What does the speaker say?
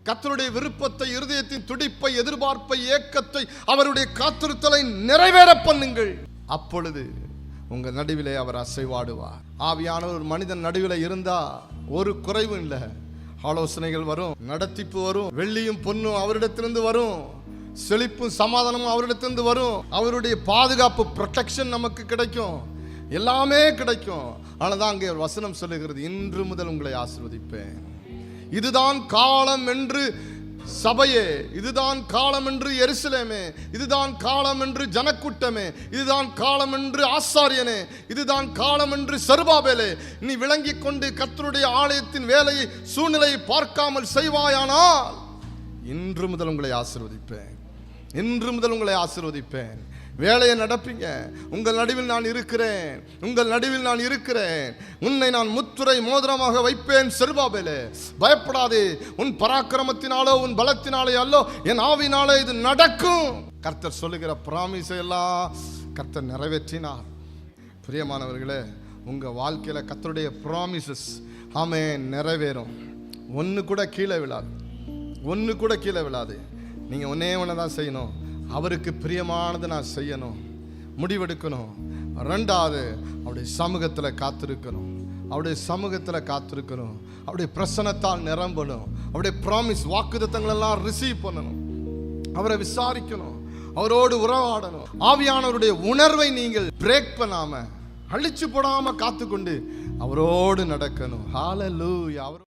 கர்த்தருடைய விருப்பத்தை, இருதயத்தின் துடிப்பை, எதிர்பார்ப்பை, ஏக்கத்தை, அவருடைய காத்திருத்தலை நிறைவேற பண்ணுங்கள். அப்பொழுது உங்க நடுவிலே அவர் அசைவாடுவார். ஆவியானவர் ஒரு மனிதன் நடுவில் இருந்தா ஒரு குறைவும் இல்லை. ஆலோசனைகள் வரும், நடத்திப்பு வரும், வெள்ளியும் பொன்னும் அவரிடத்திலிருந்து வரும், செழிப்பும் சமாதானமும் அவரிடத்திலிருந்து வரும், அவருடைய பாதுகாப்பு ப்ரொடெக்ஷன் நமக்கு கிடைக்கும், எல்லாமே கிடைக்கும். ஆனதான் அங்கே வசனம் சொல்லுகிறது, இன்று முதல் உங்களை ஆசீர்வதிப்பேன். இதுதான் காலம் என்று சபையே, இதுதான் காலம் என்று எருசலேமே, இதுதான் காலம் என்று ஜனக்கூட்டமே, இதுதான் காலம் என்று ஆசாரியனே, இதுதான் காலம் என்று செருபாபேலே, நீ விளங்கிக் கொண்டு கர்த்தருடைய ஆலயத்தின் வேலையை, சூழ்நிலையை பார்க்காமல் செய்வாயானால் இன்று முதல் உங்களை ஆசீர்வதிப்பேன், இன்று முதல் உங்களை ஆசீர்வதிப்பேன். வேலையை நடப்பீங்க. உங்கள் நடுவில் நான் இருக்கிறேன், உங்கள் நடுவில் நான் இருக்கிறேன். உன்னை நான் முத்துரை மோதிரமாக வைப்பேன் செருபாபேலே, பயப்படாதே. உன் பராக்கிரமத்தினாலோ உன் பலத்தினாலே அல்லோ, என் ஆவினாலே இது நடக்கும். கர்த்தர் சொல்லுகிற பிராமிஸை எல்லாம் கர்த்தர் நிறைவேற்றினார். பிரியமானவர்களே, உங்க வாழ்க்கையில கர்த்தருடைய பிராமிசஸ் ஆமென் நிறைவேறும். ஒன்று கூட கீழே விழாது, ஒன்று கூட கீழே விழாது. நீங்க ஒன்னே ஒன்று தான் செய்யணும், அவருக்கு பிரியமானது நான் செய்யணும், முடிவெடுக்கணும். ரெண்டாவது, அவருடைய சமூகத்தில் காத்திருக்கணும், அவருடைய சமூகத்தில் காத்திருக்கணும், அவருடைய பிரசன்னத்தால் நிரம்பணும், அவருடைய ப்ராமிஸ் வாக்குத்தத்தங்கள் எல்லாம் ரிசீவ் பண்ணணும், அவரை விசாரிக்கணும், அவரோடு உறவாடணும். ஆவியானவருடைய உணர்வை நீங்கள் பிரேக் பண்ணாம, அழிச்சு போடாம காத்துக்கொண்டு அவரோடு நடக்கணும். ஹல்லேலூயா.